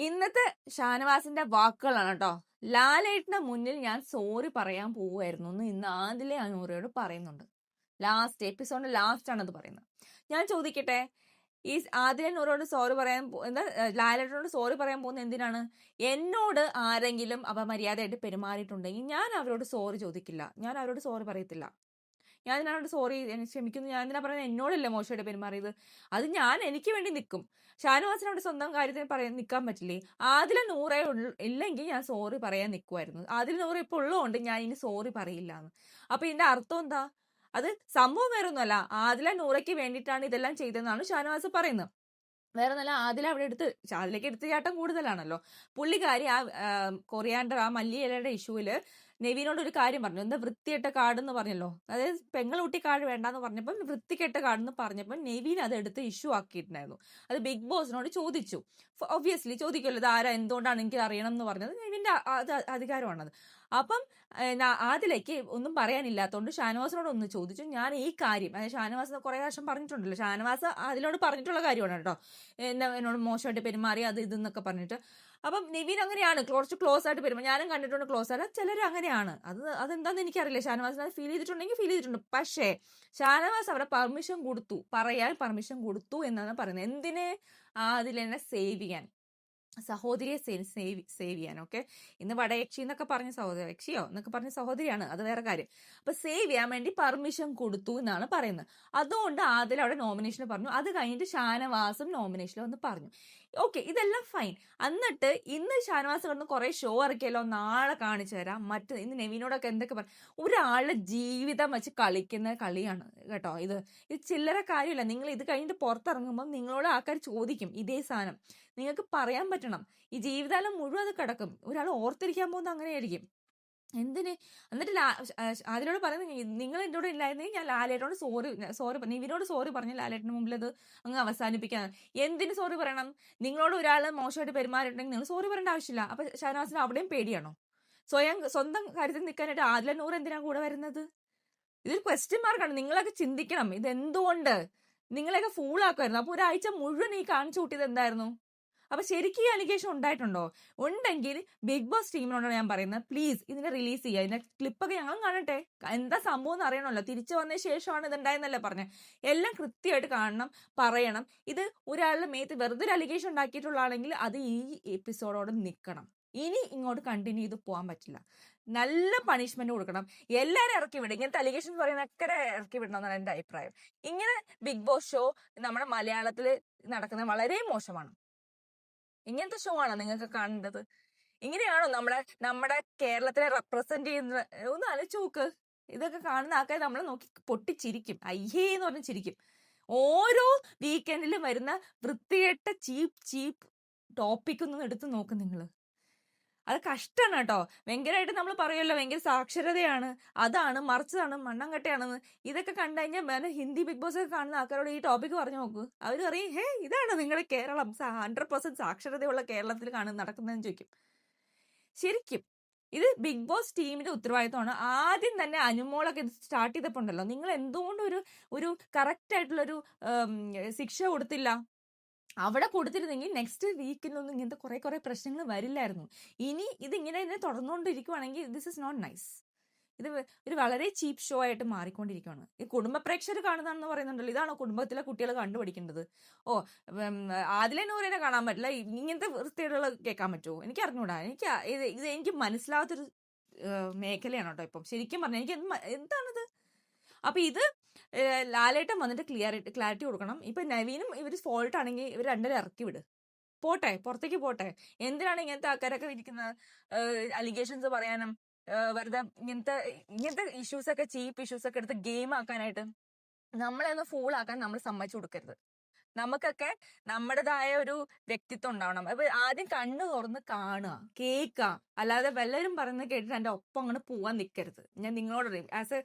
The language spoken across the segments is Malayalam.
ഇന്നത്തെ ഷാനവാസിന്റെ വാക്കുകളാണ് കേട്ടോ. ലാലേട്ടന്റെ മുന്നിൽ ഞാൻ സോറി പറയാൻ പോവുമായിരുന്നു എന്ന് ഇന്ന് ആദിലെ അനൂറയോട് പറയുന്നുണ്ട്. ലാസ്റ്റ് എപ്പിസോഡിന്റെ ലാസ്റ്റ് ആണ് അത് പറയുന്നത്. ഞാൻ ചോദിക്കട്ടെ, ഈ ആദിലെ നൂറോട് സോറി പറയാൻ എന്താ ലാലേട്ടനോട് സോറി പറയാൻ പോകുന്നത് എന്തിനാണ്? എന്നോട് ആരെങ്കിലും അപമര്യാദയായിട്ട് പെരുമാറിയിട്ടുണ്ടെങ്കിൽ ഞാൻ അവരോട് സോറി ചോദിക്കില്ല, ഞാൻ അവരോട് സോറി പറയത്തില്ല. ഞാൻ ഇതിനോട് സോറി ക്ഷമിക്കുന്നു, ഞാൻ എന്തിനാ പറയുന്നത്? എന്നോടല്ലേ മോശമായിട്ട് പെരുമാറിയത്? അത് ഞാൻ എനിക്ക് വേണ്ടി നിൽക്കും. ഷാനവാസിനോട് സ്വന്തം കാര്യത്തിന് പറയാൻ നിൽക്കാൻ പറ്റില്ലേ? ആദില നൂറേ ഇല്ലെങ്കിൽ ഞാൻ സോറി പറയാൻ നിൽക്കുമായിരുന്നു. ആദില നൂറ ഇപ്പോൾ ഉള്ളതുകൊണ്ട് ഞാൻ ഇനി സോറി പറയില്ല എന്ന്. അപ്പൊ ഇതിന്റെ അർത്ഥം എന്താ? അത് സംഭവം വേറെ ഒന്നുമല്ല, ആദില നൂറയ്ക്ക് വേണ്ടിയിട്ടാണ് ഇതെല്ലാം ചെയ്തതെന്നാണ് ഷാനവാസ് പറയുന്നത്. വേറെ നല്ല ആദില അവിടെ ആദിലേക്ക് എടുത്ത് ചാട്ടം കൂടുതലാണല്ലോ. പുള്ളിക്കാരി ആ കൊറിയാണ്ടർ ആ മല്ലിയിലയുടെ ഇഷ്യൂവില് നെവിനോട് ഒരു കാര്യം പറഞ്ഞു. എന്താ വൃത്തികെട്ട കാർഡ് എന്ന് പറഞ്ഞല്ലോ, അതായത് പെങ്ങളൂട്ടി കാർഡ് വേണ്ടാന്ന് പറഞ്ഞപ്പോൾ വൃത്തികെട്ട കാർഡ് എന്ന് പറഞ്ഞപ്പോൾ നെവിൻ അത് എടുത്ത് ഇഷ്യൂ ആക്കിയിട്ടുണ്ടായിരുന്നു. അത് ബിഗ് ബോസിനോട് ചോദിച്ചു. ഒബ്വിയസ്ലി ചോദിക്കുമല്ലോ, ഇത് ആരാ എന്തുകൊണ്ടാണ് എനിക്ക് അറിയണം എന്ന് പറഞ്ഞത്. നെവിന്റെ അധികാരമാണത്. അപ്പം ആദിലേക്ക് ഒന്നും പറയാനില്ലാത്തതുകൊണ്ട് ഷാനവാസിനോട് ഒന്ന് ചോദിച്ചു. ഞാൻ ഈ കാര്യം, അതായത് ഷാനവാസ് കുറെ വർഷം പറഞ്ഞിട്ടുണ്ടല്ലോ, ഷാനവാസ് അതിനോട് പറഞ്ഞിട്ടുള്ള കാര്യമാണ് കേട്ടോ, എന്നോട് മോശമായിട്ട് പെരുമാറി അത് ഇതെന്നൊക്കെ പറഞ്ഞിട്ട്. അപ്പം നിവിൻ അങ്ങനെയാണ്, കുറച്ച് ക്ലോസ് ആയിട്ട് പെരുമാറി. ഞാനും കണ്ടിട്ടുണ്ട് ക്ലോസ് ആയിട്ട്. ചിലർ അങ്ങനെയാണ്. അതെന്താന്ന് എനിക്കറിയില്ല. ഷാനവാസിന് അത് ഫീൽ ചെയ്തിട്ടുണ്ടെങ്കിൽ ഫീൽ ചെയ്തിട്ടുണ്ട്. പക്ഷേ ഷാനവാസ് അവിടെ പെർമിഷൻ കൊടുത്തു, പറയാൻ പെർമിഷൻ കൊടുത്തു എന്നാണ് പറയുന്നത്. എന്തിനെ? അതിലെന്നെ സേവ് ചെയ്യാൻ, സഹോദരിയെ സേവ് ചെയ്യാൻ. ഓക്കെ, ഇന്ന് വടയക്ഷി എന്നൊക്കെ പറഞ്ഞ യക്ഷിയോ എന്നൊക്കെ പറഞ്ഞ സഹോദരിയാണ്, അത് വേറെ കാര്യം. അപ്പൊ സേവ് ചെയ്യാൻ വേണ്ടി പെർമിഷൻ കൊടുത്തു എന്നാണ് പറയുന്നത്. അതുകൊണ്ട് ആദിൽ അവിടെ നോമിനേഷൻ പറഞ്ഞു. അത് കഴിഞ്ഞിട്ട് ഷാനവാസും നോമിനേഷനിൽ വന്ന് പറഞ്ഞു. ഓക്കെ, ഇതെല്ലാം ഫൈൻ. എന്നിട്ട് ഇന്ന് ഷാനവാസ് കിടന്ന് കുറെ ഷോ ഇറക്കിയല്ലോ, നാളെ കാണിച്ചു തരാം. ഇന്ന് നെവിനോടൊക്കെ എന്തൊക്കെ പറഞ്ഞു. ഒരാളുടെ ജീവിതം വെച്ച് കളിക്കുന്ന കളിയാണ് കേട്ടോ ഇത് ചില്ലറ കാര്യമില്ല. നിങ്ങൾ ഇത് കഴിഞ്ഞിട്ട് പുറത്തിറങ്ങുമ്പോൾ നിങ്ങളോട് ആൾക്കാർ ചോദിക്കും ഇതേ സാധനം. നിങ്ങൾക്ക് പറയാൻ പറ്റണം. ഈ ജീവിതകാലം മുഴുവൻ അത് കിടക്കും. ഒരാൾ ഓർത്തിരിക്കാൻ പോകുന്നത് അങ്ങനെയായിരിക്കും. എന്തിന്? എന്നിട്ട് അതിനോട് പറയുന്നത്, നിങ്ങൾ എൻ്റെ കൂടെ ഇല്ലായിരുന്നെങ്കിൽ ഞാൻ ലാലേട്ടനോട് സോറി നിവിനോട് സോറി പറഞ്ഞ് ലാലേട്ടന് മുമ്പിൽ അത് അങ്ങ് അവസാനിപ്പിക്കാൻ. എന്തിന് സോറി പറയണം? നിങ്ങളോട് ഒരാൾ മോശമായിട്ട് പെരുമാറിയിട്ടുണ്ടെങ്കിൽ നിങ്ങൾ സോറി പറയേണ്ട ആവശ്യമില്ല. അപ്പൊ ഷാനവാസിന് അവിടെയും പേടിയാണോ? സ്വന്തം കാര്യത്തിൽ നിൽക്കാനായിട്ട് ആദില നൂർ എന്തിനാ കൂടെ വരുന്നത്? ഇതൊരു ക്വസ്റ്റ്യൻ മാർക്കാണ്. നിങ്ങളൊക്കെ ചിന്തിക്കണം, ഇതെന്തുകൊണ്ട് നിങ്ങളെയൊക്കെ ഫൂളാക്കുമായിരുന്നു. അപ്പൊ ഒരാഴ്ച മുഴുവൻ ഈ കാണിച്ചു കൂട്ടിയത് എന്തായിരുന്നു? അപ്പൊ ശരിക്കും ഈ അലിഗേഷൻ ഉണ്ടായിട്ടുണ്ടോ? ഉണ്ടെങ്കിൽ ബിഗ് ബോസ് ടീമിനോടാണ് ഞാൻ പറയുന്നത്, പ്ലീസ് ഇതിനെ റിലീസ് ചെയ്യുക. ഇതിന്റെ ക്ലിപ്പൊക്കെ ഞങ്ങളും കാണട്ടെ, എന്താ സംഭവം എന്ന് അറിയണമല്ലോ. തിരിച്ചു വന്ന ശേഷമാണ് ഇതുണ്ടായെന്നല്ലേ പറഞ്ഞത്. എല്ലാം കൃത്യമായിട്ട് കാണണം, പറയണം. ഇത് ഒരാളുടെ മേത്ത് വെറുതെ ഒരു അലിഗേഷൻ ഉണ്ടാക്കിയിട്ടുള്ളതാണെങ്കിൽ അത് ഈ എപ്പിസോഡോട് നിൽക്കണം. ഇനി ഇങ്ങോട്ട് കണ്ടിന്യൂ ചെയ്ത് പോകാൻ പറ്റില്ല. നല്ല പണിഷ്മെന്റ് കൊടുക്കണം. എല്ലാവരും ഇറക്കി വിടും. ഇങ്ങനത്തെ അലിഗേഷൻ പറയുന്നൊക്കെ ഇറക്കി വിടണം എന്നാണ് എൻ്റെ അഭിപ്രായം. ഇങ്ങനെ ബിഗ് ബോസ് ഷോ നമ്മുടെ മലയാളത്തിൽ നടക്കുന്നത് വളരെ മോശമാണ്. ഇങ്ങനത്തെ ഷോ ആണോ നിങ്ങൾക്ക് കാണേണ്ടത്? ഇങ്ങനെയാണോ നമ്മുടെ കേരളത്തിനെ റെപ്രസെന്റ് ചെയ്യുന്നത്? ഒന്ന് ആലോചിച്ച് നോക്ക്. ഇതൊക്കെ കാണുന്ന ആൾക്കാർ നമ്മളെ നോക്കി പൊട്ടിച്ചിരിക്കും, അയ്യേ എന്ന് പറഞ്ഞ് ചിരിക്കും. ഓരോ വീക്കെൻഡിലും വരുന്ന വൃത്തികെട്ട ചീപ്പ് ടോപ്പിക് ഒന്നും എടുത്ത് നോക്കും നിങ്ങൾ. അത് കഷ്ടമാണ് കേട്ടോ. ഭയങ്കരമായിട്ട് നമ്മൾ പറയുമല്ലോ, ഭയങ്കര സാക്ഷരതയാണ്, അതാണ് മറിച്ചതാണ്, മണ്ണംകട്ടയാണെന്ന്. ഇതൊക്കെ കണ്ടു കഴിഞ്ഞാൽ ഹിന്ദി ബിഗ് ബോസ് ഒക്കെ കാണുന്ന ആൾക്കാരോട് ഈ ടോപ്പിക്ക് പറഞ്ഞു നോക്കൂ. അവർ പറയും, ഇതാണ് നിങ്ങളുടെ കേരളം, 100% സാക്ഷരതയുള്ള കേരളത്തിൽ നടക്കുന്നതെന്ന് ചോദിക്കും. ശരിക്കും ഇത് ബിഗ് ബോസ് ടീമിന്റെ ഉത്തരവാദിത്തമാണ്. ആദ്യം തന്നെ അനുമോളൊക്കെ ഇത് സ്റ്റാർട്ട് ചെയ്തപ്പോണ്ടല്ലോ, നിങ്ങൾ എന്തുകൊണ്ട് ഒരു കറക്റ്റ് ആയിട്ടുള്ളൊരു ശിക്ഷ കൊടുത്തില്ല? അവിടെ കൊടുത്തിരുന്നെങ്കിൽ നെക്സ്റ്റ് വീക്കിലൊന്നും ഇങ്ങനത്തെ കുറെ പ്രശ്നങ്ങൾ വരില്ലായിരുന്നു. ഇനി ഇതിങ്ങനെ തന്നെ തുടർന്നുകൊണ്ടിരിക്കുവാണെങ്കിൽ ദിസ് ഇസ് നോട്ട് നൈസ്. ഇത് ഒരു വളരെ ചീപ്പ് ഷോ ആയിട്ട് മാറിക്കൊണ്ടിരിക്കുകയാണ്. ഈ കുടുംബ പ്രേക്ഷകർ കാണുന്നതെന്ന് പറയുന്നുണ്ടല്ലോ, ഇതാണോ കുടുംബത്തിലെ കുട്ടികൾ കണ്ടുപിടിക്കേണ്ടത്? ആദിലെ നൂറിനെ കാണാൻ പറ്റില്ല, ഇങ്ങനത്തെ വൃത്തികേടുകൾ കേൾക്കാൻ പറ്റുമോ? എനിക്ക് അറിഞ്ഞൂടാ. എനിക്ക് മനസ്സിലാവാത്തൊരു മേഖലയാണ് കേട്ടോ ഇപ്പം. ശരിക്കും പറഞ്ഞാൽ എനിക്ക് എന്താണിത്? അപ്പൊ ഇത് ലാലേട്ടൻ വന്നിട്ട് ക്ലാരിറ്റി കൊടുക്കണം. ഇപ്പൊ നവീനും ഇവർ ഫോൾട്ട് ആണെങ്കിൽ ഇവർ രണ്ടുപേരും ഇറക്കി വിട്, പോട്ടെ, പുറത്തേക്ക് പോട്ടെ. എന്തിനാണ് ഇങ്ങനത്തെ ആൾക്കാരൊക്കെ ഇരിക്കുന്ന അലിഗേഷൻസ് പറയാനും വെറുതെ ഇങ്ങനത്തെ ഇഷ്യൂസ് ഒക്കെ, ചീപ്പ് ഇഷ്യൂസ് ഒക്കെ എടുത്ത് ഗെയിം ആക്കാനായിട്ട് നമ്മളെ ഒന്ന് ഫൂൾ ആക്കാൻ നമ്മൾ സമ്മതിച്ചു കൊടുക്കരുത്. നമുക്കൊക്കെ നമ്മുടേതായ ഒരു വ്യക്തിത്വം ഉണ്ടാവണം. അപ്പൊ ആദ്യം കണ്ണു തുറന്ന് കാണുക, കേൾക്കുക. അല്ലാതെ വല്ലവരും പറയുന്നത് കേട്ടിട്ട് എൻ്റെ ഒപ്പം അങ്ങനെ പോവാൻ നിൽക്കരുത്. ഞാൻ നിങ്ങളോട് ആസ്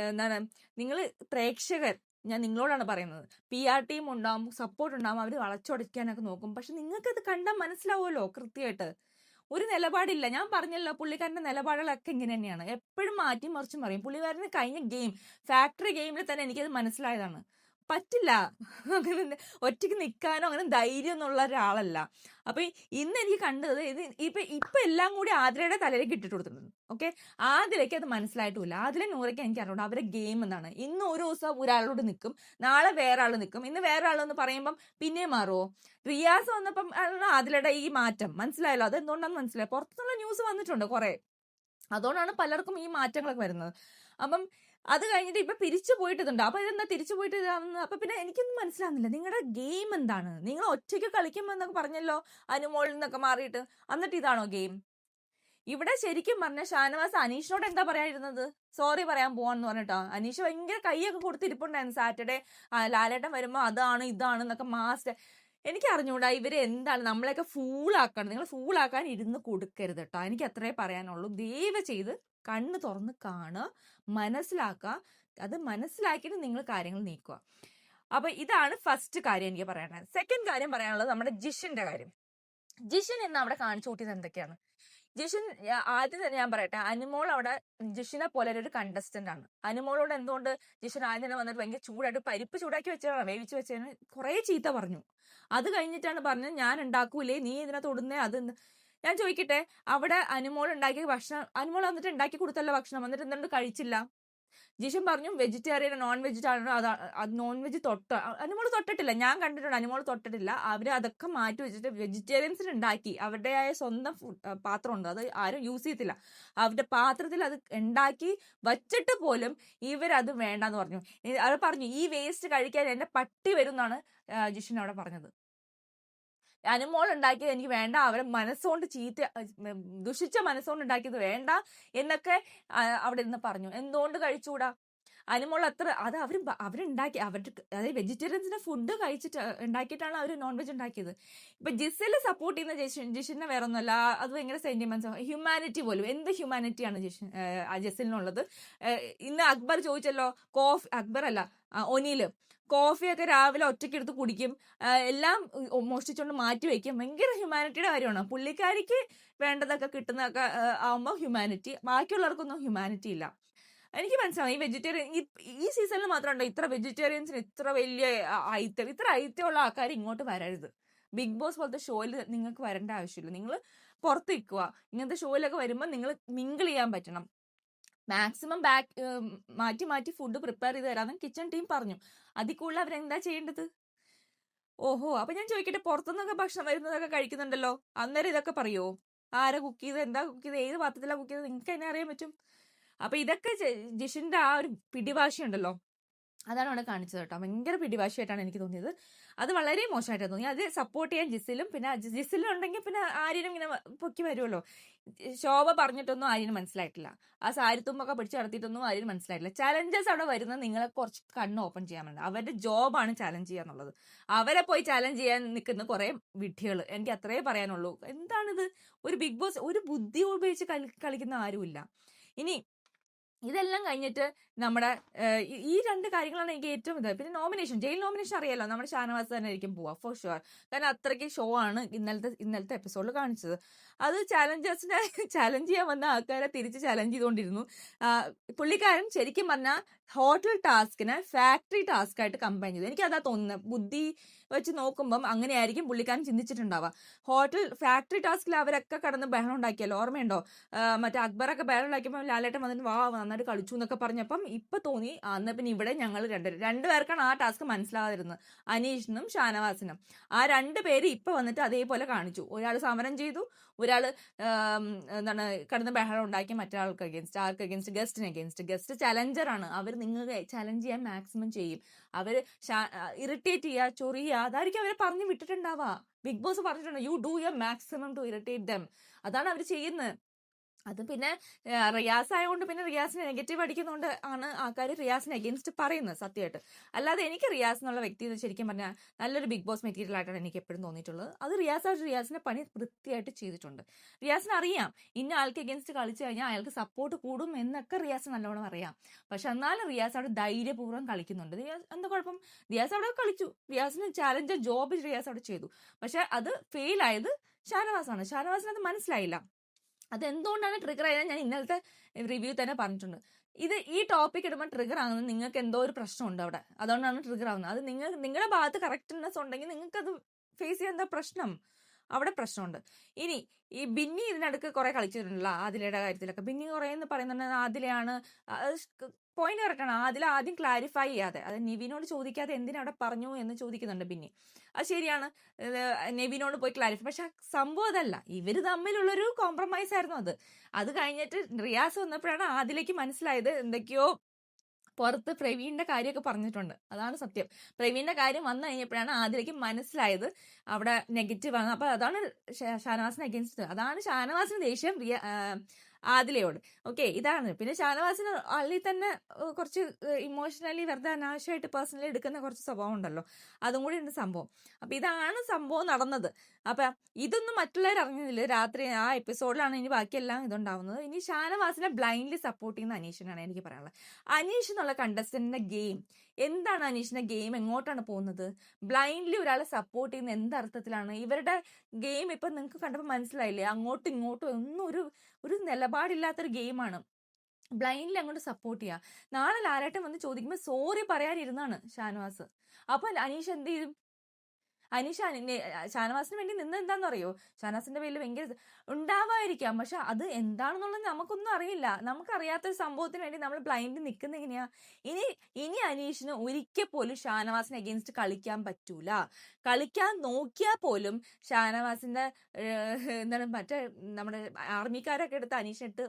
എന്താണ്, നിങ്ങൾ പ്രേക്ഷകർ, ഞാൻ നിങ്ങളോടാണ് പറയുന്നത്. PR ടീം ഉണ്ടാവും, സപ്പോർട്ട് ഉണ്ടാവും, അവർ വളച്ചൊടിക്കാനൊക്കെ നോക്കും. പക്ഷെ നിങ്ങൾക്കത് കണ്ടാൽ മനസ്സിലാവുമല്ലോ കൃത്യമായിട്ട്. ഒരു നിലപാടില്ല. ഞാൻ പറഞ്ഞല്ലോ, പുള്ളിക്കാരന്റെ നിലപാടുകളൊക്കെ ഇങ്ങനെ തന്നെയാണ്. എപ്പോഴും മാറ്റി മറിച്ചും പറയും. പുള്ളിക്കാരന് കഴിഞ്ഞ ഗെയിം, ഫാക്ടറി ഗെയിമിൽ തന്നെ എനിക്കത് മനസ്സിലായതാണ്. പറ്റില്ല. അങ്ങനെ ഒറ്റയ്ക്ക് നിൽക്കാനോ അങ്ങനെ ധൈര്യം എന്നുള്ള ഒരാളല്ല. അപ്പൊ ഇന്ന് എനിക്ക് കണ്ടത് ഇത് ഇപ്പൊ എല്ലാം കൂടി ആതിരയുടെ തലയിലേക്ക് ഇട്ടിട്ട് കൊടുത്തിട്ടുണ്ട്. ഓക്കെ, ആതിരയ്ക്ക് അത് മനസ്സിലായിട്ടില്ല. ആതിര നൂറയ്ക്ക് എനിക്ക് അറിഞ്ഞൂടാ അവരുടെ ഗെയിം എന്താണ്. ഇന്ന് ഒരു ദിവസം ഒരാളോട് നിൽക്കും, നാളെ വേറെ ആൾ നിൽക്കും, ഇന്ന് വേറെ ആളെന്ന് പറയുമ്പം പിന്നെ മാറുമോ? റിയാസ് വന്നപ്പം ആതിരയുടെ ഈ മാറ്റം മനസ്സിലായല്ലോ. അത് എന്തുകൊണ്ടാന്ന് മനസ്സിലായി. പുറത്തുനിന്നുള്ള ന്യൂസ് വന്നിട്ടുണ്ട് കുറെ, അതുകൊണ്ടാണ് പലർക്കും ഈ മാറ്റങ്ങളൊക്കെ വരുന്നത്. അപ്പം അത് കഴിഞ്ഞിട്ട് ഇപ്പൊ തിരിച്ചു പോയിട്ടുണ്ട്. അപ്പൊ ഇതെന്താ തിരിച്ചു പോയിട്ട് ഇതാവുന്നത്? അപ്പൊ പിന്നെ എനിക്കൊന്നും മനസ്സിലാവുന്നില്ല നിങ്ങളുടെ ഗെയിം എന്താണ്. നിങ്ങൾ ഒറ്റയ്ക്ക് കളിക്കുമ്പോ എന്നൊക്കെ പറഞ്ഞല്ലോ അനുമോളിൽ നിന്നൊക്കെ മാറിയിട്ട്, എന്നിട്ട് ഇതാണോ ഗെയിം? ഇവിടെ ശരിക്കും പറഞ്ഞ ഷാനവാസ് അനീഷിനോട് എന്താ പറയാതിരുന്നത്? സോറി പറയാൻ പോവാന്ന് പറഞ്ഞിട്ടോ. അനീഷ് ഭയങ്കര കൈയൊക്കെ കൊടുത്തിരിപ്പുണ്ടായിരുന്നു സാറ്റർഡേ. ലാലേട്ടൻ വരുമ്പോ അതാണ് ഇതാണ് എന്നൊക്കെ മാസ്റ്റർ. എനിക്ക് അറിഞ്ഞൂടാ ഇവര് എന്താണ് നമ്മളെയൊക്കെ ഫൂളാക്കണം. നിങ്ങൾ ഫൂളാക്കാൻ ഇരുന്ന് കൊടുക്കരുത് കേട്ടോ. എനിക്ക് അത്രേ പറയാനുള്ളൂ. ദയവ് ചെയ്ത് കണ്ണ് തുറന്ന് കാണുക, മനസ്സിലാക്കുക. അത് മനസ്സിലാക്കിയിട്ട് നിങ്ങൾ കാര്യങ്ങൾ നീക്കുക. അപ്പൊ ഇതാണ് ഫസ്റ്റ് കാര്യം എനിക്ക് പറയാനുള്ളത്. സെക്കൻഡ് കാര്യം പറയാനുള്ളത് നമ്മുടെ ജിഷിന്റെ കാര്യം. ജിഷിൻ ഇന്ന് അവിടെ കാണിച്ചു കൂട്ടിയത് എന്തൊക്കെയാണ്? ജിഷിൻ ആദ്യം തന്നെ ഞാൻ പറയട്ടെ, അനുമോൾ അവിടെ ജിഷിനെ പോലെ ഒരു കണ്ടസ്റ്റന്റ് ആണ്. അനുമോളോട് എന്തുകൊണ്ട് ജിഷിൻ ആദ്യം തന്നെ വന്നിട്ട് ഭയങ്കര ചൂടായിട്ട് പരിപ്പ് ചൂടാക്കി വെച്ചാണ്, വേവിച്ച് വെച്ചതിന് കുറെ ചീത്ത പറഞ്ഞു. അത് കഴിഞ്ഞിട്ടാണ് പറഞ്ഞത് ഞാൻ ഉണ്ടാക്കൂലേ, നീ ഇതിനെ തൊടുന്നേ. അത് ഞാൻ ചോദിക്കട്ടെ, അവിടെ അനുമോൾ ഉണ്ടാക്കിയ ഭക്ഷണം അനുമോൾ വന്നിട്ട് ഉണ്ടാക്കി കൊടുത്തല്ലോ ഭക്ഷണം, എന്നിട്ട് എന്തുകൊണ്ട് കഴിച്ചില്ല? ജിഷൻ പറഞ്ഞു വെജിറ്റേറിയൻ നോൺ വെജിറ്റേറിയൻ, അത് നോൺ വെജ് അനുമോൾ തൊട്ടിട്ടില്ല. ഞാൻ കണ്ടിട്ടുണ്ട് അനുമോൾ തൊട്ടിട്ടില്ല. അവര് അതൊക്കെ മാറ്റി വെച്ചിട്ട് വെജിറ്റേറിയൻസിന് ഉണ്ടാക്കി. അവരുടേതായ സ്വന്തം പാത്രമുണ്ട്, അത് ആരും യൂസ് ചെയ്യത്തില്ല. അവരുടെ പാത്രത്തിൽ അത് ഉണ്ടാക്കി വച്ചിട്ട് പോലും ഇവരത് വേണ്ടെന്ന് പറഞ്ഞു. അവർ പറഞ്ഞു ഈ വേസ്റ്റ് കഴിക്കാൻ എന്റെ പട്ടി വരും എന്നാണ് ജിഷൻ അവിടെ പറഞ്ഞത്. അനുമോൾ ഉണ്ടാക്കിയത് എനിക്ക് വേണ്ട, അവരെ മനസ്സുകൊണ്ട് ദുഷിച്ച മനസ്സുകൊണ്ട് ഉണ്ടാക്കിയത് വേണ്ട എന്നൊക്കെ അവിടെ നിന്ന് പറഞ്ഞു. എന്തുകൊണ്ട് കഴിച്ചുകൂടാ? അനുമോൾ അത്ര അത് അവരുണ്ടാക്കി അവർക്ക്, അതായത് വെജിറ്റേറിയൻസിന്റെ ഫുഡ് കഴിച്ചിട്ട് ഉണ്ടാക്കിയിട്ടാണ് അവർ നോൺ വെജ് ഉണ്ടാക്കിയത്. ഇപ്പൊ ജിസിൽ സപ്പോർട്ട് ചെയ്യുന്ന ജിഷിനെ വേറെ ഒന്നുമല്ല, അത് ഭയങ്കര സെന്റിമെന്റ്സ്, ഹ്യൂമാനിറ്റി പോലും. എന്ത് ഹ്യൂമാനിറ്റിയാണ് ജിസിലിനുള്ളത്? ഇന്ന് അക്ബർ ചോദിച്ചല്ലോ, അക്ബർ അല്ല ഒനീല് കോഫിയൊക്കെ രാവിലെ ഒറ്റയ്ക്ക് എടുത്ത് കുടിക്കും, എല്ലാം മോഷ്ടിച്ചുകൊണ്ട് മാറ്റി വയ്ക്കും. ഭയങ്കര ഹ്യൂമാനിറ്റിയുടെ കാര്യമാണ്. പുള്ളിക്കാരിക്ക് വേണ്ടതൊക്കെ കിട്ടുന്നതൊക്കെ ആവുമ്പോൾ ഹ്യൂമാനിറ്റി, ബാക്കിയുള്ളവർക്കൊന്നും ഹ്യൂമാനിറ്റി ഇല്ല. എനിക്ക് മനസ്സിലാവും ഈ വെജിറ്റേറിയൻ ഈ സീസണിൽ മാത്രമുണ്ടോ ഇത്ര വെജിറ്റേറിയൻസിന് ഇത്ര വലിയ ഇത്ര ഐറ്റമുള്ള ആൾക്കാർ ഇങ്ങോട്ട് വരരുത്. ബിഗ് ബോസ് പോലത്തെ ഷോയിൽ നിങ്ങൾക്ക് വരേണ്ട ആവശ്യമില്ല. നിങ്ങൾ പുറത്ത് നിൽക്കുക. ഇങ്ങനത്തെ ഷോയിലൊക്കെ വരുമ്പോൾ നിങ്ങൾ മിങ്കിൾ ചെയ്യാൻ പറ്റണം. മാക്സിമം മാറ്റി മാറ്റി ഫുഡ് പ്രിപ്പയർ ചെയ്ത് തരാമെന്ന് കിച്ചൺ ടീം പറഞ്ഞു. അതിൽ കൂടുതൽ അവരെന്താ ചെയ്യേണ്ടത്? ഓഹോ, അപ്പൊ ഞാൻ ചോദിക്കട്ടെ, പുറത്തുനിന്നൊക്കെ ഭക്ഷണം വരുന്നതൊക്കെ കഴിക്കുന്നുണ്ടല്ലോ, അന്നേരം ഇതൊക്കെ പറയുമോ? ആരാ കുക്ക് ചെയ്ത്, എന്താ കുക്ക് ചെയ്ത്, ഏത് പാത്രത്തിലാണ് കുക്ക് ചെയ്ത്, നിങ്ങൾക്ക് എന്നെ അറിയാൻ പറ്റും. അപ്പൊ ഇതൊക്കെ ജിഷിന്റെ ആ ഒരു പിടിവാശിയുണ്ടല്ലോ, അതാണ് അവിടെ കാണിച്ചത് കേട്ടോ. ഭയങ്കര പിടിവാശിയായിട്ടാണ് എനിക്ക് തോന്നിയത്. അത് വളരെ മോശമായിട്ടാണ് തോന്നി. അത് സപ്പോർട്ട് ചെയ്യാൻ ജിസിലും, പിന്നെ ജിസിലുണ്ടെങ്കിൽ പിന്നെ ആര്യനും ഇങ്ങനെ പൊക്കി വരുമല്ലോ. ശോഭ പറഞ്ഞിട്ടൊന്നും ആര്യന് മനസ്സിലായിട്ടില്ല. ആ സാരിത്തുമ്പൊക്കെ പിടിച്ച് നടത്തിയിട്ടൊന്നും ആര്യന് മനസ്സിലായിട്ടില്ല. ചലഞ്ചേഴ്സ് അവിടെ വരുന്നത് നിങ്ങളെ കുറച്ച് കണ്ണ് ഓപ്പൺ ചെയ്യാൻ വേണ്ട. അവരുടെ ജോബാണ് ചലഞ്ച് ചെയ്യാന്നുള്ളത്. അവരെ പോയി ചലഞ്ച് ചെയ്യാൻ നിൽക്കുന്ന കുറെ വിഡ്ഢികൾ. എനിക്ക് അത്രേ പറയാനുള്ളൂ. എന്താണിത്? ഒരു ബിഗ് ബോസ് ഒരു ബുദ്ധി ഉപയോഗിച്ച് കളിക്കുന്ന ആരുമില്ല. ഇനി ഇതെല്ലാം കഴിഞ്ഞിട്ട് നമ്മുടെ ഈ രണ്ട് കാര്യങ്ങളാണ് എനിക്ക് ഏറ്റവും ഇത്. പിന്നെ നോമിനേഷൻ, ജയിൽ നോമിനേഷൻ അറിയാലോ, നമ്മുടെ ഷാനവാസ് തന്നെ ആയിരിക്കും പോവാ ഫോർ ഷുവർ. കാരണം അത്രയ്ക്ക് ഷോ ആണ് ഇന്നലത്തെ എപ്പിസോഡിൽ കാണിച്ചത്. അത് ചാലഞ്ചേഴ്സിനെ ചലഞ്ച് ചെയ്യാൻ വന്ന ആൾക്കാരെ തിരിച്ച് ചലഞ്ച് ചെയ്തുകൊണ്ടിരുന്നു. പുള്ളിക്കാരൻ ശരിക്കും പറഞ്ഞാൽ ഹോട്ടൽ ടാസ്കിനെ ഫാക്ടറി ടാസ്ക് ആയിട്ട് കമ്പൈൻ ചെയ്തു. എനിക്ക് അതാ തോന്നുന്നത്. ബുദ്ധി വെച്ച് നോക്കുമ്പം അങ്ങനെയായിരിക്കും പുള്ളിക്കാരൻ ചിന്തിച്ചിട്ടുണ്ടാവുക. ഹോട്ടൽ ഫാക്ടറി ടാസ്കിൽ അവരൊക്കെ കടന്ന് ബഹളം ഉണ്ടാക്കിയല്ലോ, ഓർമ്മയുണ്ടോ? മറ്റേ അക്ബറൊക്കെ ബഹളം ഉണ്ടാക്കിയപ്പോൾ ലാലേട്ടൻ വന്നിട്ട് നന്നായിട്ട് കളിച്ചു എന്നൊക്കെ പറഞ്ഞപ്പം ഇപ്പൊ തോന്നി അന്ന് പിന്നെ ഇവിടെ ഞങ്ങൾ രണ്ടുപേർക്കാണ് ആ ടാസ്ക് മനസ്സിലാകാതിരുന്നത്, അനീഷിനും ഷാനവാസിനും. ആ രണ്ടുപേര് ഇപ്പൊ വന്നിട്ട് അതേപോലെ കാണിച്ചു. ഒരാൾ സമരം ചെയ്തു, ഒരാൾ എന്താണ് കടന്ന് ബഹളം ഉണ്ടാക്കി മറ്റൊരാൾക്ക് അഗേൻസ്റ്റ്. ആർക്ക് അഗേൻസ്റ്റ്? ഗസ്റ്റിന് അഗേൻസ്റ്റ്. ഗസ്റ്റ് ചലഞ്ചറാണ്. അവർ നിങ്ങൾക്ക് ചലഞ്ച് ചെയ്യാൻ മാക്സിമം ചെയ്യും. അവർ ഇറിറ്റേറ്റ് ചെയ്യുക, ചൊറിയുക, അതായിരിക്കും അവരെ പറഞ്ഞു വിട്ടിട്ടുണ്ടാവുക. ബിഗ് ബോസ് പറഞ്ഞിട്ടുണ്ട്, you do your maximum two irritate dum. അതാണ് അവർ ചെയ്യുന്നത്. അത് പിന്നെ റിയാസ് ആയതുകൊണ്ട് പിന്നെ റിയാസിനെ നെഗറ്റീവ് അടിക്കുന്നതുകൊണ്ട് ആണ് ആൾക്കാർ റിയാസിനെ അഗേൻസ്റ്റ് പറയുന്നത് സത്യമായിട്ട്. അല്ലാതെ എനിക്ക് റിയാസ് എന്നുള്ള വ്യക്തി ശരിക്കും പറഞ്ഞാൽ നല്ലൊരു ബിഗ് ബോസ് മെറ്റീരിയൽ ആയിട്ടാണ് എനിക്ക് എപ്പോഴും തോന്നിയിട്ടുള്ളത്. അത് റിയാസിന്റെ പണി വൃത്തിയായിട്ട് ചെയ്തിട്ടുണ്ട്. റിയാസിന് അറിയാം ഇന്ന ആൾക്ക് അഗേൻസ്റ്റ് കളിച്ചു കഴിഞ്ഞാൽ അയാൾക്ക് സപ്പോർട്ട് കൂടും എന്നൊക്കെ റിയാസ് നല്ലോണം അറിയാം. പക്ഷെ എന്നാലും റിയാസ് അവിടെ ധൈര്യപൂർവ്വം കളിക്കുന്നുണ്ട്. എന്താ കുഴപ്പം? റിയാസ് അവിടെ കളിച്ചു, റിയാസിന് ചാലഞ്ച് ജോബ് റിയാസ് അവിടെ ചെയ്തു. പക്ഷെ അത് ഫെയിൽ ആയത് ഷാനവാസാണ്. ഷാനവാസിന് അത് മനസ്സിലായില്ല. അതെന്തുകൊണ്ടാണ് ട്രിഗർ ആയത് ഞാൻ ഇന്നലത്തെ റിവ്യൂ തന്നെ പറഞ്ഞിട്ടുണ്ട്. ഈ ടോപ്പിക് ഇടുമ്പോൾ ട്രിഗർ ആകുന്നത് നിങ്ങൾക്ക് എന്തോ ഒരു പ്രശ്നമുണ്ട് അവിടെ, അതുകൊണ്ടാണ് ട്രിഗർ ആവുന്നത്. അത് നിങ്ങളുടെ ഭാഗത്ത് കറക്റ്റ്നെസ് ഉണ്ടെങ്കിൽ നിങ്ങൾക്ക് അത് ഫേസ് ചെയ്യാൻ എന്താ പ്രശ്നം? അവിടെ പ്രശ്നമുണ്ട്. ഇനി ഈ ബിന്നി ഇതിനടുക്ക് കുറെ കളിച്ചിട്ടുണ്ടല്ലോ ആദിലയുടെ കാര്യത്തിലൊക്കെ. ബിന്നി കുറെ എന്ന് പറയുന്നുണ്ട് ആദിലയാണ് പോയിന്റ് കറക്റ്റാണ്. ആദ്യം ക്ലാരിഫൈ ചെയ്യാതെ, അത് നിവിനോട് ചോദിക്കാതെ എന്തിനാ അവിടെ പറഞ്ഞു എന്ന് ചോദിക്കുന്നുണ്ട് ബിന്നി. അത് ശരിയാണ്, നെവിനോട് പോയി ക്ലാരിഫൈ. പക്ഷെ സംഭവം അതല്ല, ഇവര് തമ്മിലുള്ളൊരു കോംപ്രമൈസ് ആയിരുന്നു അത്. അത് കഴിഞ്ഞിട്ട് റിയാസ് വന്നപ്പോഴാണ് ആദിലേക്ക് മനസ്സിലായത് എന്തൊക്കെയോ പുറത്ത് പ്രവീണിന്റെ കാര്യമൊക്കെ പറഞ്ഞിട്ടുണ്ട്. അതാണ് സത്യം. പ്രവീണിന്റെ കാര്യം വന്നു കഴിഞ്ഞപ്പോഴാണ് ആദിലേക്ക് മനസ്സിലായത് അവിടെ നെഗറ്റീവ് ആണ്. അപ്പൊ അതാണ് ഷാനവാസിന് അഗേൻസ്റ്റ്, അതാണ് ഷാനവാസിന് ദേഷ്യം ആദിലയോട്. ഓക്കെ, ഇതാണ്. പിന്നെ ഷാനവാസിന് അള്ളി തന്നെ കുറച്ച് ഇമോഷണലി വെറുതെ അനാവശ്യമായിട്ട് പേഴ്സണലി എടുക്കുന്ന കുറച്ച് സ്വഭാവം ഉണ്ടല്ലോ, അതും കൂടി ഉണ്ട് സംഭവം. അപ്പൊ ഇതാണ് സംഭവം നടന്നത്. അപ്പൊ ഇതൊന്നും മറ്റുള്ളവർ അറിഞ്ഞില്ല. രാത്രി ആ എപ്പിസോഡിലാണ് ഇനി ബാക്കിയെല്ലാം ഇതുണ്ടാവുന്നത്. ഇനി ഷാനവാസിനെ ബ്ലൈൻഡ്ലി സപ്പോർട്ട് ചെയ്യുന്ന അനീഷിനാണ് എനിക്ക് പറയാനുള്ളത്. അനീഷ് എന്നുള്ള കണ്ടസ്റ്റന്റിന്റെ ഗെയിം എന്താണ്? അനീഷിന്റെ ഗെയിം എങ്ങോട്ടാണ് പോകുന്നത്? ബ്ലൈൻഡ്ലി ഒരാളെ സപ്പോർട്ട് ചെയ്യുന്ന എന്തർത്ഥത്തിലാണ്? ഇവരുടെ ഗെയിം ഇപ്പൊ നിങ്ങൾക്ക് കണ്ടപ്പോൾ മനസ്സിലായില്ലേ? അങ്ങോട്ടും ഇങ്ങോട്ടും ഒന്നും ഒരു നിലപാടില്ലാത്തൊരു ഗെയിമാണ്. ബ്ലൈൻഡ്ലി അങ്ങോട്ട് സപ്പോർട്ട് ചെയ്യുക. നാളെ ലാലേട്ടൻ വന്ന് ചോദിക്കുമ്പോൾ സോറി പറയാനിരുന്നാണ് ഷാനവാസ്. അപ്പൊ അനീഷ് എന്ത് ചെയ്യും? അനീഷ ഷാനവാസിന് വേണ്ടി നിന്ന് എന്താന്ന് അറിയോ? ഷാനവാസിന്റെ പേരിൽ ഭയങ്കര ഉണ്ടാവാതിരിക്കാം, പക്ഷെ അത് എന്താണെന്നുള്ളത് നമുക്കൊന്നും അറിയില്ല. നമുക്കറിയാത്തൊരു സംഭവത്തിന് വേണ്ടി നമ്മൾ ബ്ലൈൻഡ് നിൽക്കുന്ന എങ്ങനെയാ? ഇനി അനീഷിന് ഒരിക്കൽ പോലും ഷാനവാസിന് അഗേൻസ്റ്റ് കളിക്കാൻ പറ്റൂല. കളിക്കാൻ നോക്കിയാൽ പോലും ഷാനവാസിന്റെ എന്താണ് മറ്റേ നമ്മുടെ ആർമിക്കാരൊക്കെ എടുത്ത് അനീഷിനിട്ട്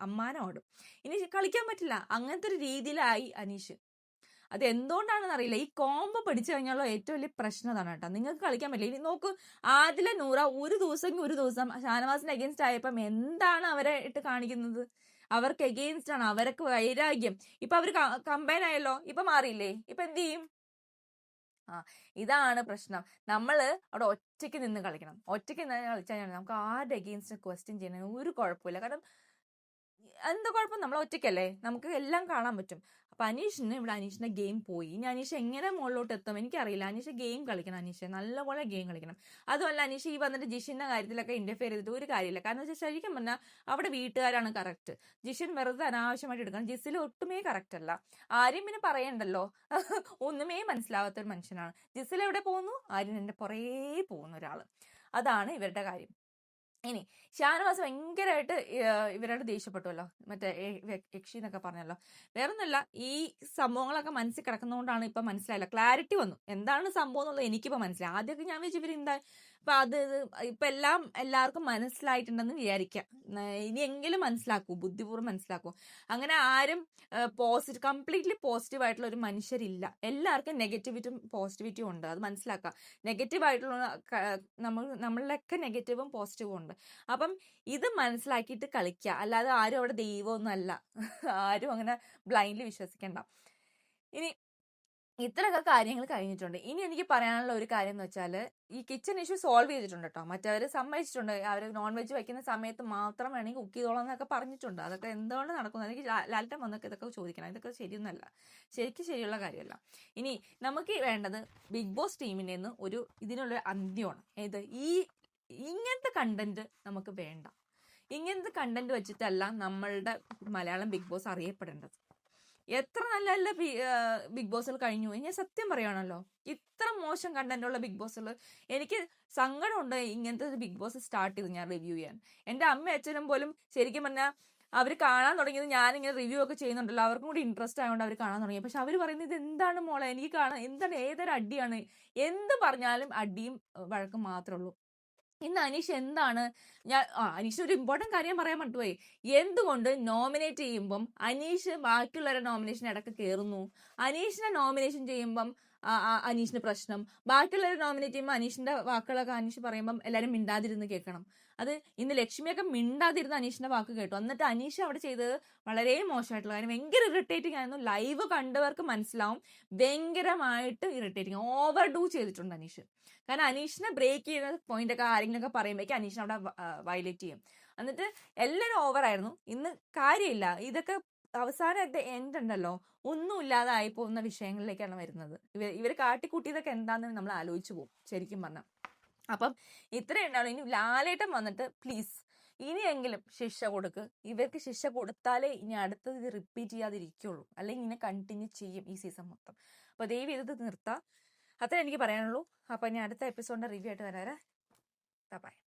അമ്മാനോടും. ഇനി കളിക്കാൻ പറ്റില്ല. അങ്ങനത്തെ ഒരു രീതിയിലായി അനീഷ്. അത് എന്തുകൊണ്ടാണെന്ന് അറിയില്ല. ഈ കോംബോ പഠിച്ചു കഴിഞ്ഞാലുള്ള ഏറ്റവും വലിയ പ്രശ്നം അതാണ് കേട്ടോ. നിങ്ങൾക്ക് കളിക്കാൻ പറ്റില്ല. ഇനി നോക്കൂ, ആദില നൂറ ഒരു ദിവസം ഷാനവാസിന് അഗേൻസ്റ്റ് ആയപ്പം എന്താണ് അവരെ ഇട്ട് കാണിക്കുന്നത്? അവർക്ക് അഗെയിൻസ്റ്റ് ആണ്, അവർക്ക് വൈരാഗ്യം. ഇപ്പൊ അവര് കമ്പൈൻ ആയല്ലോ, ഇപ്പൊ മാറിയില്ലേ? ഇപ്പൊ എന്ത് ചെയ്യും? ഇതാണ് പ്രശ്നം. നമ്മള് അവിടെ ഒറ്റയ്ക്ക് നിന്ന് കളിക്കണം. ഒറ്റയ്ക്ക് നിന്ന് കളിച്ചാൽ നമുക്ക് ആരുടെ അഗെയിൻസ്റ്റ് ക്വസ്റ്റ്യൻ ചെയ്യുന്നതിന് ഒരു കുഴപ്പമില്ല. കാരണം എന്താ കുഴപ്പം? നമ്മൾ ഒറ്റയ്ക്കല്ലേ, നമുക്ക് എല്ലാം കാണാൻ പറ്റും. അപ്പൊ അനീഷിന് ഇവിടെ അനീഷിന്റെ ഗെയിം പോയി. ഇനി അനീഷ് എങ്ങനെ മുകളിലോട്ട് എത്തും എനിക്കറിയില്ല. അനീഷ് ഗെയിം കളിക്കണം, അനീഷ് നല്ലപോലെ ഗെയിം കളിക്കണം. അതുമല്ല അനീഷ് ഈ വന്നിട്ട് ജിഷിന്റെ കാര്യത്തിലൊക്കെ ഇന്റർഫിയർ ചെയ്തിട്ട് ഒരു കാര്യമില്ല. കാരണം വെച്ചാൽ ശരിക്കും പറഞ്ഞാൽ അവിടെ വീട്ടുകാരാണ് കറക്റ്റ്. ജിഷിൻ വെറുതെ അനാവശ്യമായിട്ട് എടുക്കണം. ജിസിൽ ഒട്ടുമേ കറക്റ്റ് അല്ല. ആര്യം പിന്നെ പറയണ്ടല്ലോ, ഒന്നുമേ മനസ്സിലാവാത്ത ഒരു മനുഷ്യനാണ്. ജിസിൽ എവിടെ പോകുന്നു? ആര്യൻ എന്റെ പുറകെ പോകുന്ന ഒരാള്. അതാണ് ഇവരുടെ കാര്യം. ഇനി ഷാനവാസ് ഭയങ്കരമായിട്ട് ഇവരോട് ദേഷ്യപ്പെട്ടുവല്ലോ, മറ്റേ യക്ഷി എന്നൊക്കെ പറഞ്ഞല്ലോ. വേറൊന്നുമല്ല, ഈ സംഭവങ്ങളൊക്കെ മനസ്സിൽ കിടക്കുന്നതുകൊണ്ടാണ് ഇപ്പൊ മനസ്സിലായില്ല. ക്ലാരിറ്റി വന്നു എന്താണ് സംഭവം എന്നുള്ളത് എനിക്കിപ്പോ മനസ്സിലായി. ആദ്യമൊക്കെ ഞാൻ വിചാരിച്ചു ഇവരെന്താ അപ്പൊ ഇപ്പൊ എല്ലാവർക്കും മനസ്സിലായിട്ടുണ്ടെന്ന് വിചാരിക്കാം. ഇനിയെങ്കിലും മനസ്സിലാക്കൂ, ബുദ്ധിപൂർവ്വം മനസ്സിലാക്കൂ. അങ്ങനെ ആരും കംപ്ലീറ്റ്ലി പോസിറ്റീവ് ആയിട്ടുള്ള ഒരു മനുഷ്യരില്ല. എല്ലാവർക്കും നെഗറ്റിവിറ്റും പോസിറ്റിവിറ്റിയും ഉണ്ട്. അത് മനസ്സിലാക്കുക. നെഗറ്റീവ് ആയിട്ടുള്ള നമ്മളിലൊക്കെ നെഗറ്റീവും പോസിറ്റീവും ഉണ്ട്. അപ്പം ഇത് മനസ്സിലാക്കിയിട്ട് കളിക്കുക. അല്ലാതെ ആരും അവിടെ ദൈവമൊന്നും അല്ല. ആരും അങ്ങനെ ബ്ലൈൻഡ്ലി വിശ്വസിക്കണ്ട. ഇനി ഇത്രയൊക്കെ കാര്യങ്ങൾ കഴിഞ്ഞിട്ടുണ്ട്. ഇനി എനിക്ക് പറയാനുള്ള ഒരു കാര്യം എന്ന് വെച്ചാൽ, ഈ കിച്ചൺ ഇഷ്യൂ സോൾവ് ചെയ്തിട്ടുണ്ട് കേട്ടോ. മറ്റവർ സമ്മതിച്ചിട്ടുണ്ട്. അവർ നോൺ വെജ് വയ്ക്കുന്ന സമയത്ത് മാത്രം വേണമെങ്കിൽ കുക്ക് ചെയ്തോളാം എന്നൊക്കെ പറഞ്ഞിട്ടുണ്ട്. അതൊക്കെ എന്തുകൊണ്ട് നടക്കുന്നത്? എനിക്ക് ലാൽട്ടൻ വന്നൊക്കെ ഇതൊക്കെ ചോദിക്കണം. ഇതൊക്കെ ശരിയൊന്നുമല്ല, ശരിക്കും ശരിയുള്ള കാര്യമല്ല. ഇനി നമുക്ക് വേണ്ടത് ബിഗ് ബോസ് ടീമിൻ്റെ നിന്ന് ഇതിനുള്ള അന്ത്യമാണ്. ഇങ്ങനത്തെ കണ്ടന്റ് നമുക്ക് വേണ്ട. ഇങ്ങനത്തെ കണ്ടന്റ് വെച്ചിട്ടല്ല നമ്മളുടെ മലയാളം ബിഗ് ബോസ് അറിയപ്പെടേണ്ടത്. എത്ര നല്ല നല്ല ബിഗ് ബോസുകൾ കഴിഞ്ഞു. ഞാൻ സത്യം പറയുകയാണല്ലോ, ഇത്ര മോശം കണ്ടന്റ് ഉള്ള ബിഗ് ബോസുകൾ എനിക്ക് സങ്കടമുണ്ട്. ഇങ്ങനത്തെ ഒരു ബിഗ് ബോസ് സ്റ്റാർട്ട് ചെയ്ത് ഞാൻ റിവ്യൂ ചെയ്യാൻ. എൻ്റെ അമ്മയും അച്ഛനും പോലും ശരിക്കും പറഞ്ഞാൽ അവർ കാണാൻ തുടങ്ങിയത് ഞാനിങ്ങനെ റിവ്യൂ ഒക്കെ ചെയ്യുന്നുണ്ടല്ലോ, അവർക്കും കൂടി ഇൻട്രസ്റ്റ് ആയതുകൊണ്ട് അവർ കാണാൻ തുടങ്ങി. പക്ഷെ അവർ പറയുന്നത് ഇത് എന്താണ് മോളെ, എനിക്ക് കാണാൻ എന്താണ്, ഏതൊരു അടിയാണ്, എന്ത് പറഞ്ഞാലും അടിയും വഴക്കും മാത്രമേ ഉള്ളൂ. ഇന്ന് അനീഷ് എന്താണ് അനീഷ് ഒരു ഇമ്പോർട്ടന്റ് കാര്യം പറയാൻ പറ്റുപോയി. എന്തുകൊണ്ട് നോമിനേറ്റ് ചെയ്യുമ്പം അനീഷ് ബാക്കിയുള്ളവരുടെ നോമിനേഷൻ ഇടയ്ക്ക് കയറുന്നു? അനീഷിനെ നോമിനേഷൻ ചെയ്യുമ്പം അനീഷിന് പ്രശ്നം, ബാക്കിയുള്ളവരെ നോമിനേറ്റ് ചെയ്യുമ്പോൾ അനീഷിന്റെ വാക്കുകളൊക്കെ അനീഷ് പറയുമ്പം എല്ലാവരും മിണ്ടാതിരുന്ന് കേൾക്കണം. അത് ഇന്ന് ലക്ഷ്മിയൊക്കെ മിണ്ടാതിരുന്ന് അനീഷിന്റെ വാക്ക് കേട്ടു. എന്നിട്ട് അനീഷ് അവിടെ ചെയ്തത് വളരെ മോശമായിട്ടുള്ള കാര്യം, ഭയങ്കര ഇറിറ്റേറ്റിംഗ് ആയിരുന്നു. ലൈവ് കണ്ടവർക്ക് മനസ്സിലാവും, ഭയങ്കരമായിട്ട് ഇറിറ്റേറ്റിംഗ്, ഓവർ ഡൂ ചെയ്തിട്ടുണ്ട് അനീഷ്. കാരണം അനീഷിനെ ബ്രേക്ക് ചെയ്യുന്ന പോയിന്റ് ഒക്കെ ആരെങ്കിലും ഒക്കെ പറയുമ്പോഴേക്കും അനീഷിനെ അവിടെ വയലേറ്റ് ചെയ്യും. എന്നിട്ട് എല്ലാവരും ഓവറായിരുന്നു. ഇന്ന് കാര്യമില്ല. ഇതൊക്കെ അവസാനത്തെ എൻഡ് ഉണ്ടല്ലോ, ഒന്നും ഇല്ലാതായി പോകുന്ന വിഷയങ്ങളിലേക്കാണ് വരുന്നത്. ഇവർ കാട്ടിക്കൂട്ടിയതൊക്കെ എന്താണെന്ന് നമ്മൾ ആലോചിച്ചു പോകും ശരിക്കും പറഞ്ഞാൽ. അപ്പം ഇത്രയും ഉണ്ടാവും. ഇനി ലാലേട്ടൻ വന്നിട്ട് പ്ലീസ് ഇനിയെങ്കിലും ശിക്ഷ കൊടുക്ക്. ഇവർക്ക് ശിക്ഷ കൊടുത്താലേ ഇനി അടുത്തത് ഇത് റിപ്പീറ്റ് ചെയ്യാതിരിക്കുള്ളൂ, അല്ലെങ്കിൽ ഇങ്ങനെ കണ്ടിന്യൂ ചെയ്യും ഈ സീസൺ മൊത്തം. അപ്പോൾ ദയവ് ചെയ്ത് നിർത്താം. അത്രേ എനിക്ക് പറയാനുള്ളൂ. അപ്പോൾ ഇനി അടുത്ത എപ്പിസോഡിന്റെ റിവ്യൂ ആയിട്ട് വരാം. ബൈ.